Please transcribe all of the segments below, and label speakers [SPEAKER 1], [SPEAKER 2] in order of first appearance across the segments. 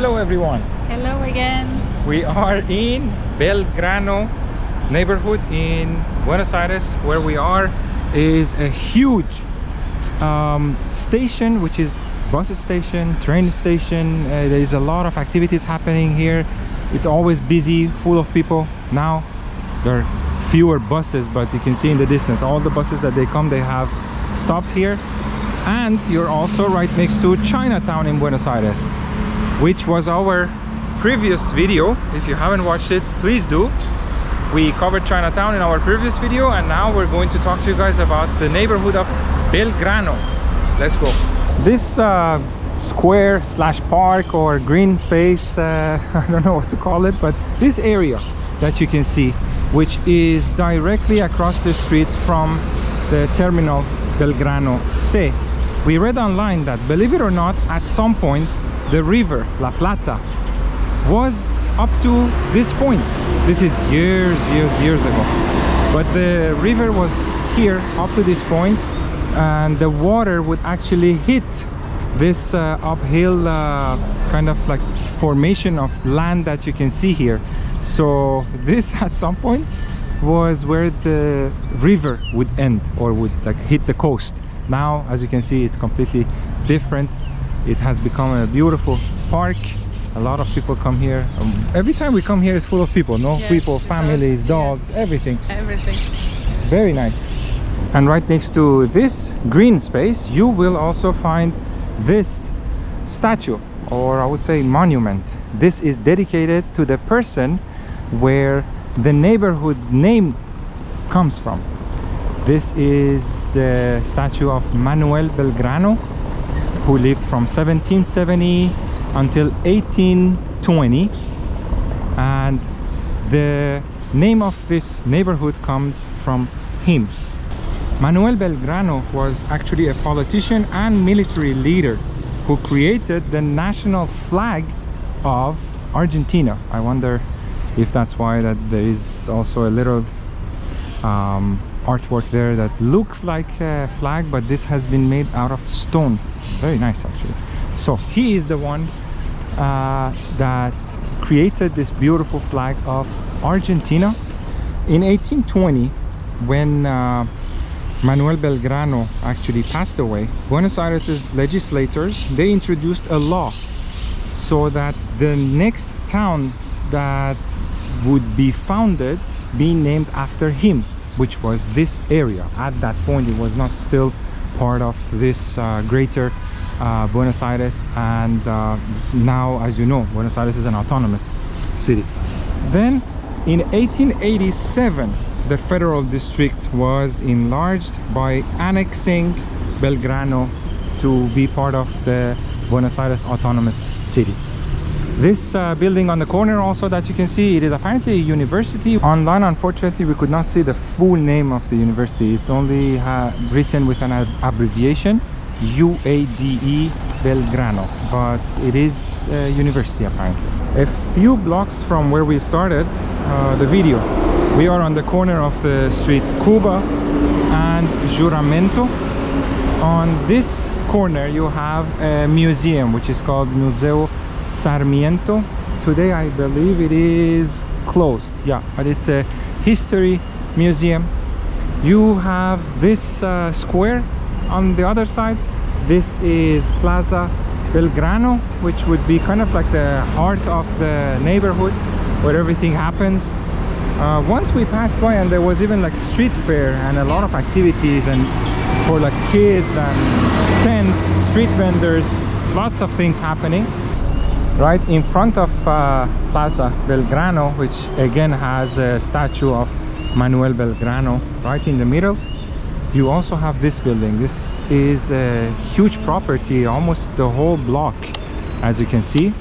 [SPEAKER 1] Hello everyone.
[SPEAKER 2] Hello again.
[SPEAKER 1] We are in Belgrano neighborhood in Buenos Aires. Where we are is a huge station, which is bus station, train station. There is a lot of activities happening here. It's always busy, full of people. Now there are fewer buses, but you can see in the distance all the buses that they come, they have stops here. And you're also right next to Chinatown in Buenos Aires, which was our previous video. If you haven't watched it, please do. We covered Chinatown in our previous video, and now we're going to talk to you guys about the neighborhood of Belgrano. Let's go. This square slash park or green space, I don't know what to call it, but this area that you can see, which is directly across the street from the terminal Belgrano C. We read online that, believe it or not, at some point the river La Plata was up to this point. This is years ago, but the river was here up to this point, and the water would actually hit this uphill kind of like formation of land that you can see here. So this at some point was where the river would end, or would like hit the coast. Now, as you can see, it's completely different. It has become a beautiful park. A lot of people come here. Every time we come here, it's full of people. No, yes, people, families, dogs, yes, everything. Very nice. And right next to this green space, you will also find this statue, or I would say monument. This is dedicated to the person where the neighborhood's name comes from. This is the statue of Manuel Belgrano, who lived from 1770 until 1820, and the name of this neighborhood comes from him. Manuel Belgrano was actually a politician and military leader who created the national flag of Argentina. I wonder if that's why that there is also a little artwork there that looks like a flag, but this has been made out of stone. Very nice, actually. So he is the one that created this beautiful flag of Argentina. In 1820, when Manuel Belgrano actually passed away, Buenos Aires legislators, they introduced a law so that the next town that would be founded be named after him, which was this area. At that point, it was not still part of this greater Buenos Aires, and now, as you know, Buenos Aires is an autonomous city. Then in 1887, the federal district was enlarged by annexing Belgrano to be part of the Buenos Aires autonomous city. This building on the corner also that you can see, it is apparently a university. Online, unfortunately, we could not see the full name of the university. It's only written with an abbreviation, UADE Belgrano, but it is a university apparently. A few blocks from where we started the video, we are on the corner of the street Cuba and Juramento. On this corner you have a museum which is called Museo Sarmiento. Today I believe it is closed, yeah, but it's a history museum. You have this square on the other side. This is Plaza Belgrano, which would be kind of like the heart of the neighborhood where everything happens. Once we passed by, and there was even like street fair and a lot of activities, and for like kids and tents, street vendors, lots of things happening. Right in front of Plaza Belgrano, which again has a statue of Manuel Belgrano right in the middle, you also have this building. This is a huge property, almost the whole block, as you can see.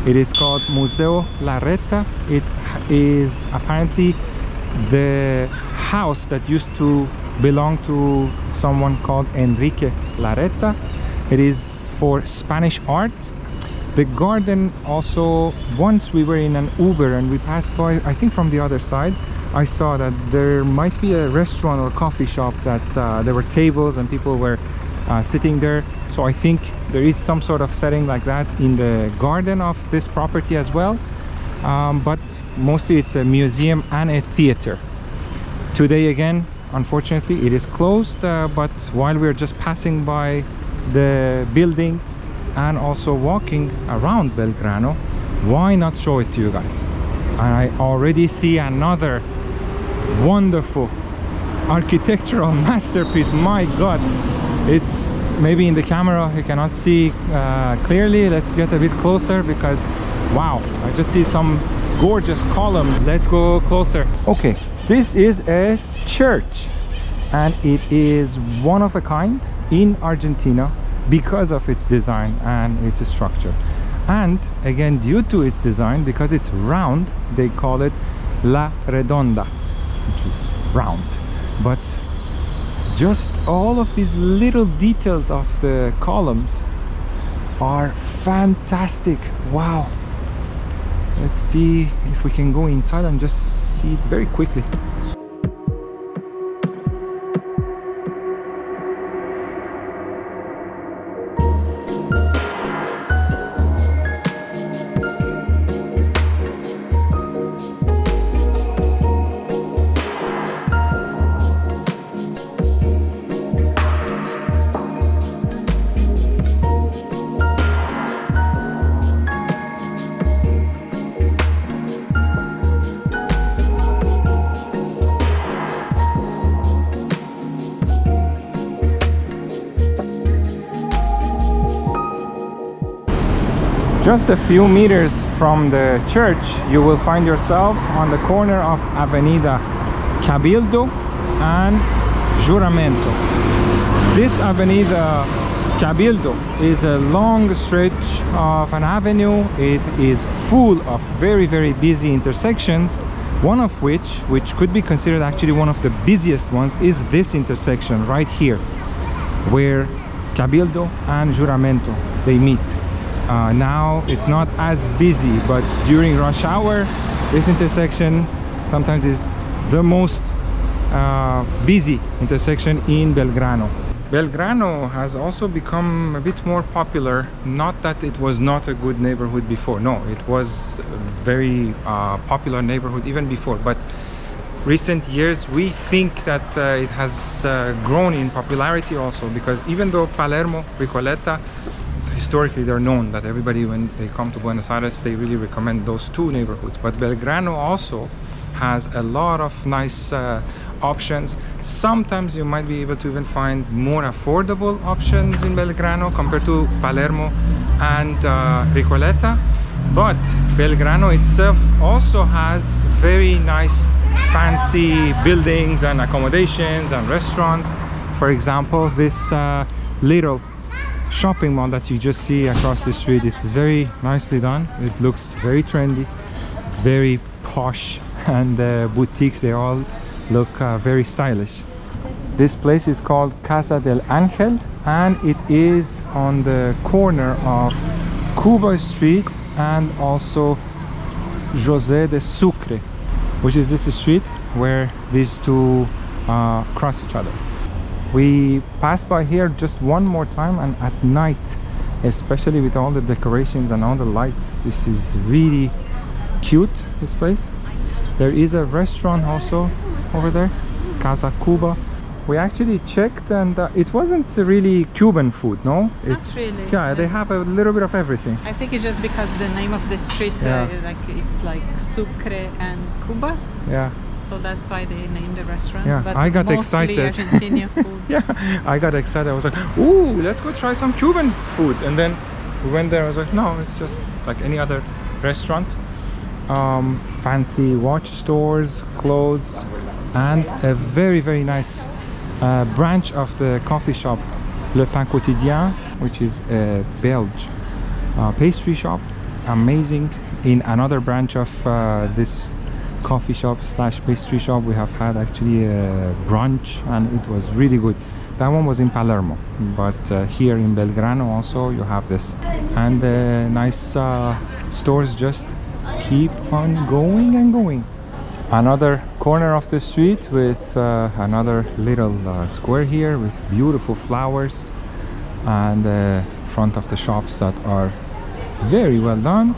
[SPEAKER 1] It is called Museo Larreta. It is apparently the house that used to belong to someone called Enrique Larreta. It is for Spanish art. The garden also, once we were in an Uber and we passed by, I think from the other side, I saw that there might be a restaurant or coffee shop that there were tables and people were sitting there. So I think there is some sort of setting like that in the garden of this property as well, but mostly it's a museum and a theater. Today again, unfortunately, it is closed, but while we're just passing by the building and also walking around Belgrano, why not show it to you guys? And I already see another wonderful architectural masterpiece. My god, it's maybe in the camera you cannot see clearly. Let's get a bit closer, because wow, I just see some gorgeous columns. Let's go closer. Okay, this is a church, and it is one of a kind in Argentina because of its design and its structure. And again, due to its design, because it's round, they call it La Redonda, which is round. But just all of these little details of the columns are fantastic. Wow. Let's see if we can go inside and just see it very quickly. Just a few meters from the church, you will find yourself on the corner of Avenida Cabildo and Juramento. This Avenida Cabildo is a long stretch of an avenue. It is full of very busy intersections, one of which could be considered actually one of the busiest ones, is this intersection right here, where Cabildo and Juramento, they meet. Now it's not as busy, but during rush hour this intersection sometimes is the most busy intersection in Belgrano. Belgrano has also become a bit more popular. Not that it was not a good neighborhood before, no, it was a very popular neighborhood even before, but recent years we think that it has grown in popularity also, because even though Palermo, Recoleta, historically they're known that everybody, when they come to Buenos Aires, they really recommend those two neighborhoods, but Belgrano also has a lot of nice options. Sometimes you might be able to even find more affordable options in Belgrano compared to Palermo and Recoleta, but Belgrano itself also has very nice fancy buildings and accommodations and restaurants. For example, this little shopping mall that you just see across the street is very nicely done. It looks very trendy, very posh, and the boutiques, they all look very stylish. This place is called Casa del Ángel, and it is on the corner of Cuba Street and also José de Sucre, which is this street where these two cross each other. We passed by here just one more time, and at night, especially with all the decorations and all the lights, this is really cute, this place. There is a restaurant also over there, Casa Cuba. We actually checked, and it wasn't really Cuban food, no?
[SPEAKER 2] It's not really.
[SPEAKER 1] Yeah, they have a little bit of everything.
[SPEAKER 2] I think it's just because the name of the street, it's like Sucre and Cuba.
[SPEAKER 1] Yeah.
[SPEAKER 2] So that's why they named the restaurant.
[SPEAKER 1] Yeah,
[SPEAKER 2] but
[SPEAKER 1] I got
[SPEAKER 2] mostly
[SPEAKER 1] excited.
[SPEAKER 2] Argentinian food.
[SPEAKER 1] Yeah, I got excited. I was like, ooh, let's go try some Cuban food. And then we went there. I was like, no, it's just like any other restaurant. Fancy watch stores, clothes, and a very nice branch of the coffee shop Le Pain Quotidien, which is a Belge pastry shop. Amazing. In another branch of this coffee shop slash pastry shop, we have had actually a brunch, and it was really good. That one was in Palermo, but here in Belgrano also you have this, and nice stores just keep on going and going. Another corner of the street with another little square here with beautiful flowers, and the front of the shops that are very well done,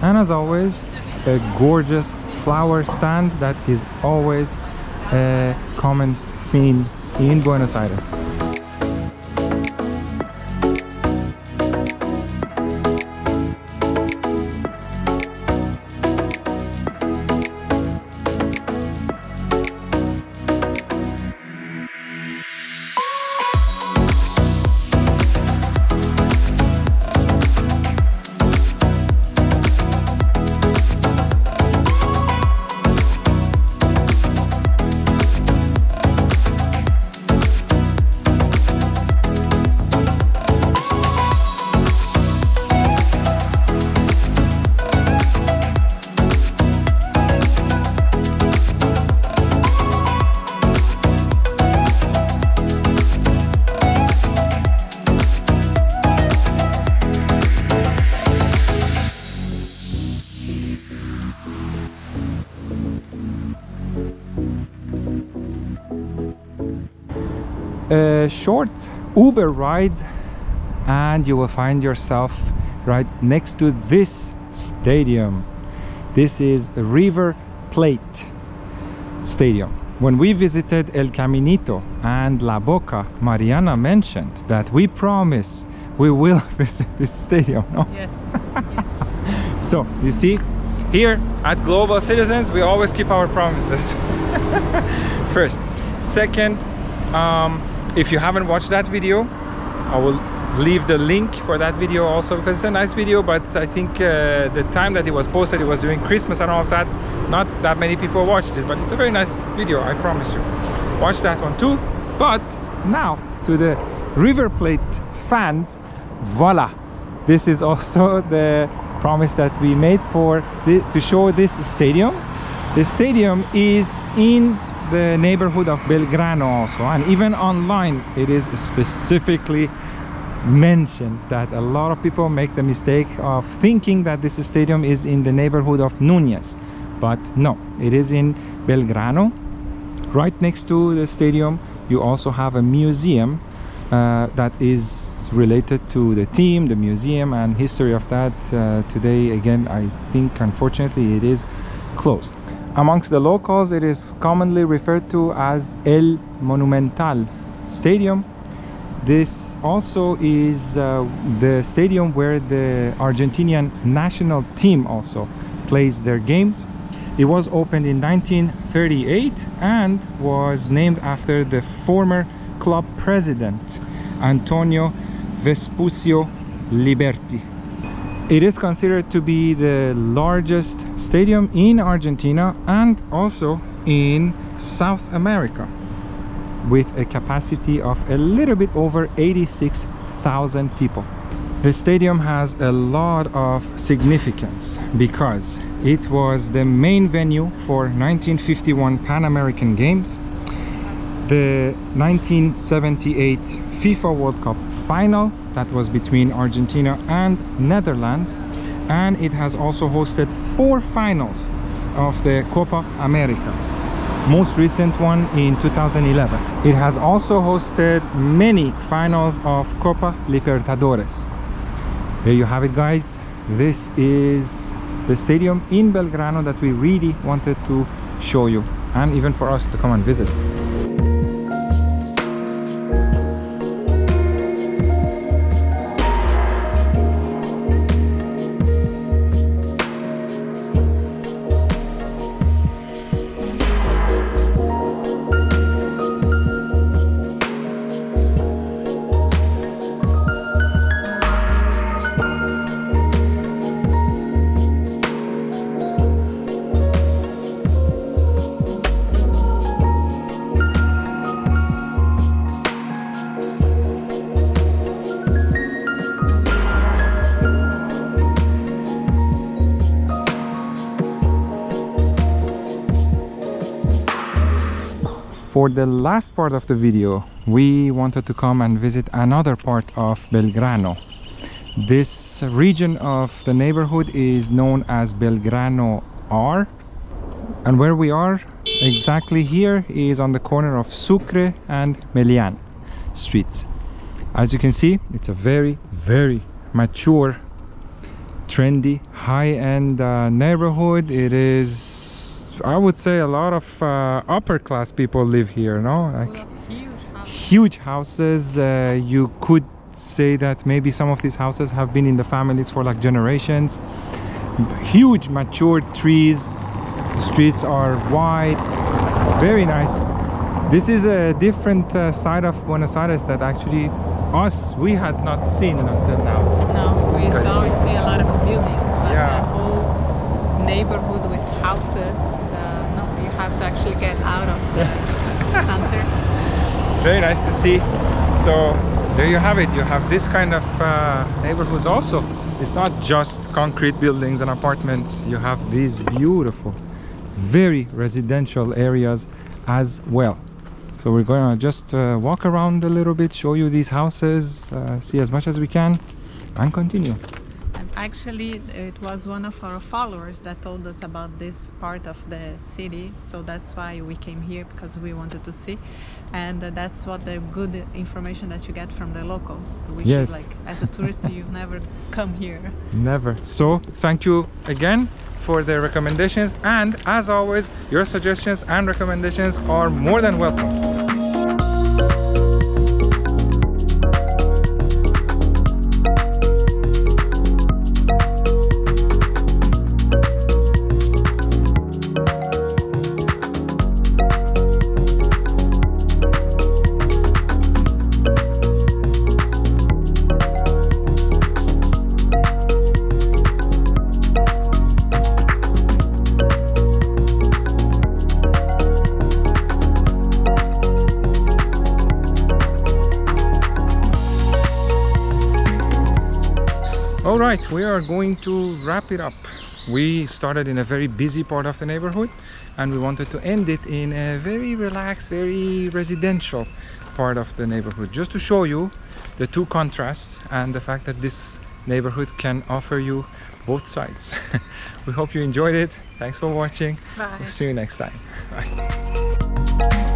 [SPEAKER 1] and as always a gorgeous flower stand that is always a common scene in Buenos Aires. A short Uber ride and you will find yourself right next to this stadium. This is River Plate Stadium. When we visited El Caminito and La Boca, Mariana mentioned that we promise we will visit this stadium, no?
[SPEAKER 2] Yes. Yes.
[SPEAKER 1] So you see, here at Global Citizens we always keep our promises. First. Second, if you haven't watched that video, I will leave the link for that video also, because it's a nice video, but I think the time that it was posted, it was during Christmas and all of that, not that many people watched it, but it's a very nice video, I promise you. Watch that one too. But now to the River Plate fans, voila, this is also the promise that we made to show this stadium. The stadium is in the neighborhood of Belgrano also, and even online it is specifically mentioned that a lot of people make the mistake of thinking that this stadium is in the neighborhood of Núñez, but no, it is in Belgrano. Right next to the stadium you also have a museum that is related to the team, the museum, and history of that. Today again I think unfortunately it is closed. Amongst the locals it is commonly referred to as El Monumental Stadium. This also is the stadium where the Argentinian national team also plays their games. It was opened in 1938 and was named after the former club president Antonio Vespucio Liberti. It is considered to be the largest stadium in Argentina and also in South America, with a capacity of a little bit over 86,000 people. The stadium has a lot of significance because it was the main venue for 1951 Pan American Games, the 1978 FIFA World Cup final that was between Argentina and Netherlands, and it has also hosted 4 finals of the Copa America, most recent one in 2011. It has also hosted many finals of Copa Libertadores. There you have it, guys. This is the stadium in Belgrano that we really wanted to show you, and even for us to come and visit. For the last part of the video, we wanted to come and visit another part of Belgrano. This region of the neighborhood is known as Belgrano R, and where we are exactly here is on the corner of Sucre and Melian streets. As you can see, it's a very, very mature, trendy, high-end neighborhood. It is, I would say, a lot of upper class people live here, no? Like huge houses. You could say that maybe some of these houses have been in the families for like generations. Huge matured trees. The streets are wide, very nice. This is a different side of Buenos Aires that actually we had not seen until now.
[SPEAKER 2] No, we always see a lot of buildings, but
[SPEAKER 1] Yeah.
[SPEAKER 2] the whole neighborhood with houses, no, you have to actually get out of the center.
[SPEAKER 1] It's very nice to see. So there you have it. You have this kind of neighborhoods also. It's not just concrete buildings and apartments. You have these beautiful, very residential areas as well. So we're going to just walk around a little bit, show you these houses, see as much as we can, and continue.
[SPEAKER 2] Actually, it was one of our followers that told us about this part of the city, so that's why we came here, because we wanted to see. And that's what the good information that you get from the locals. We
[SPEAKER 1] Yes.
[SPEAKER 2] should, like, as a tourist, you never come here.
[SPEAKER 1] Never. So thank you again for the recommendations, and as always, your suggestions and recommendations are more than welcome. All right, we are going to wrap it up. We started in a very busy part of the neighborhood, and we wanted to end it in a very relaxed, very residential part of the neighborhood, just to show you the two contrasts and the fact that this neighborhood can offer you both sides. We hope you enjoyed it. Thanks for watching.
[SPEAKER 2] Bye.
[SPEAKER 1] We'll see you next time. Bye.